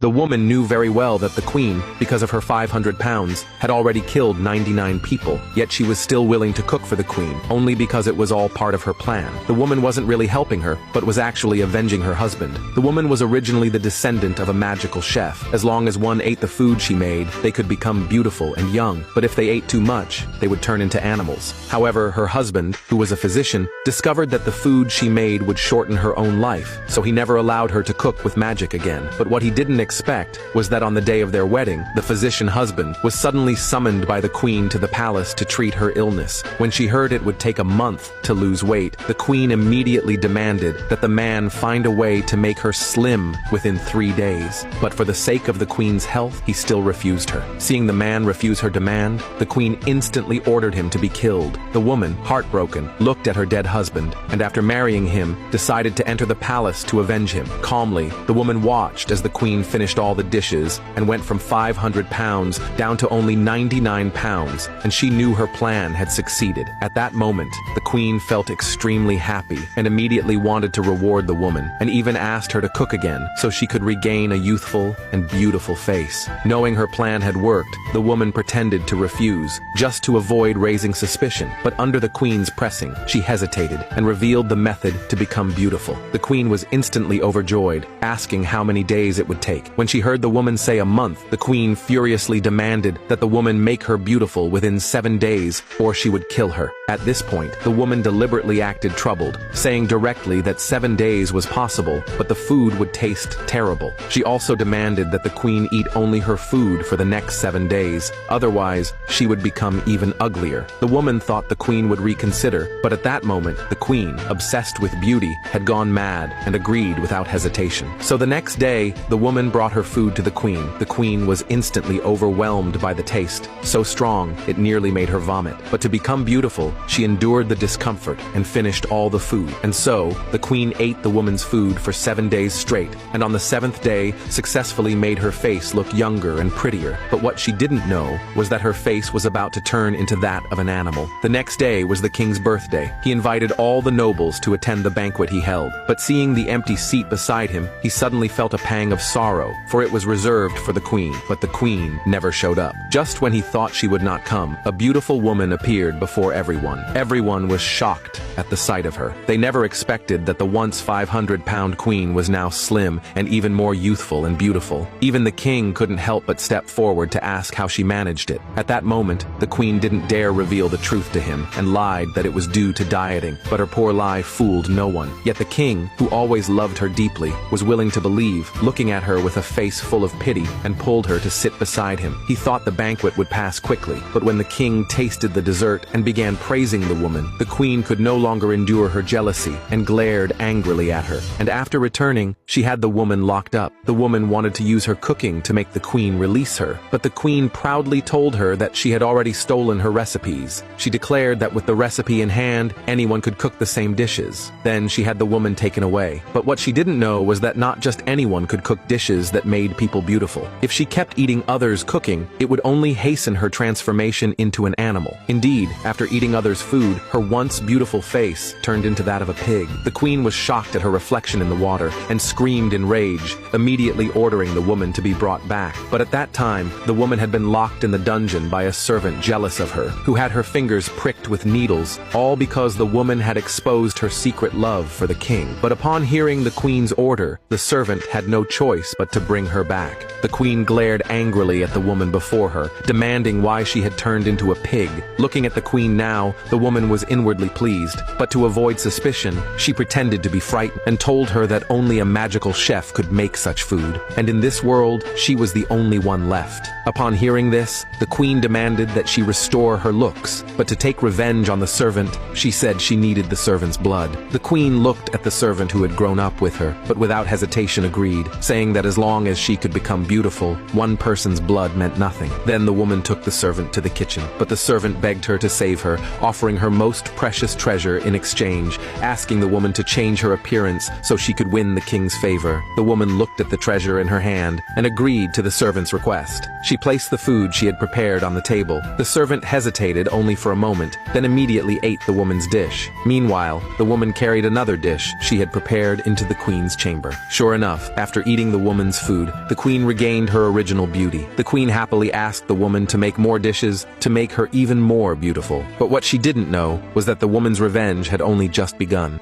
The woman knew very well that the queen, because of her 500 pounds, had already killed 99 people, yet she was still willing to cook for the queen, only because it was all part of her plan. The woman wasn't really helping her, but was actually avenging her husband. The woman was originally the descendant of a magical chef. As long as one ate the food she made, they could become beautiful and young, but if they ate too much, they would turn into animals. However, her husband, who was a physician, discovered that the food she made would shorten her own life, so he never allowed her to cook with magic again. But what he didn't expect was that on the day of their wedding, the physician husband was suddenly summoned by the queen to the palace to treat her illness. When she heard it would take a month to lose weight, the queen immediately demanded that the man find a way to make her slim within 3 days. But for the sake of the queen's health, he still refused her. Seeing the man refuse her demand, the queen instantly ordered him to be killed. The woman, heartbroken, looked at her dead husband, and after marrying him, decided to enter the palace to avenge him. Calmly, the woman watched as the queen finished all the dishes and went from 500 pounds down to only 99 pounds, and she knew her plan had succeeded. At that moment, the queen felt extremely happy and immediately wanted to reward the woman, and even asked her to cook again so she could regain a youthful and beautiful face. Knowing her plan had worked, the woman pretended to refuse, just to avoid raising suspicion, but under the queen's pressing, she hesitated and revealed the method to become beautiful. The queen was instantly overjoyed, asking how many days it would take. When she heard the woman say a month, the queen furiously demanded that the woman make her beautiful within 7 days, or she would kill her. At this point, the woman deliberately acted troubled, saying directly that 7 days was possible, but the food would taste terrible. She also demanded that the queen eat only her food for the next 7 days, otherwise she would become even uglier. The woman thought the queen would reconsider, but at that moment, the queen, obsessed with beauty, had gone mad and agreed without hesitation. So the next day, the woman brought her food to the queen. The queen was instantly overwhelmed by the taste, so strong it nearly made her vomit. But to become beautiful, she endured the discomfort and finished all the food. And so, the queen ate the woman's food for 7 days straight, and on the 7th day, successfully made her face look younger and prettier. But what she didn't know was that her face was about to turn into that of an animal. The next day was the king's birthday. He invited all the nobles to attend the banquet he held, but seeing the empty seat beside him, he suddenly felt a pang of sorrow, for it was reserved for the queen. But the queen never showed up. Just when he thought she would not come, a beautiful woman appeared before everyone. Everyone was shocked at the sight of her. They never expected that the once 500-pound queen was now slim and even more youthful and beautiful. Even the king couldn't help but step forward to ask how she managed it. At that moment, the queen didn't dare reveal the truth to him and lied that it was due to dieting, but her poor lie fooled no one. Yet the king, who always loved her deeply, was willing to believe, looking at her with a face full of pity, and pulled her to sit beside him. He thought the banquet would pass quickly, but when the king tasted the dessert and began praising the woman, the queen could no longer endure her jealousy and glared angrily at her. And after returning, she had the woman locked up. The woman wanted to use her cooking to make the queen release her, but the queen proudly told her that she had already stolen her recipes. She declared that with the recipe in hand, anyone could cook the same dishes. Then she had the woman taken away. But what she didn't know was that not just anyone could cook dishes that made people beautiful. If she kept eating others' cooking, it would only hasten her transformation into an animal. Indeed, after eating others' food, her once beautiful face turned into that of a pig. The queen was shocked at her reflection in the water and screamed in rage, immediately ordering the woman to be brought back. But at that time, the woman had been locked in the dungeon by a servant jealous of her, who had her fingers pricked with needles, all because the woman had exposed her secret love for the king. But upon hearing the queen's order, the servant had no choice but to bring her back. The queen glared angrily at the woman before her, demanding why she had turned into a pig. Looking at the queen now, the woman was inwardly pleased, but to avoid suspicion, she pretended to be frightened and told her that only a magical chef could make such food, and in this world, she was the only one left. Upon hearing this, the queen demanded that she restore her looks, but to take revenge on the servant, she said she needed the servant's blood. The queen looked at the servant who had grown up with her, but without hesitation agreed, saying that as long as she could become beautiful, one person's blood meant nothing. Then the woman took the servant to the kitchen, but the servant begged her to save her, offering her most precious treasure in exchange, asking the woman to change her appearance so she could win the king's favor. The woman looked at the treasure in her hand and agreed to the servant's request. She placed the food she had prepared on the table. The servant hesitated only for a moment, then immediately ate the woman's dish. Meanwhile, the woman carried another dish she had prepared into the queen's chamber. Sure enough, after eating the woman's food, the queen regained her original beauty. The queen happily asked the woman to make more dishes to make her even more beautiful. But what she didn't know was that the woman's revenge had only just begun.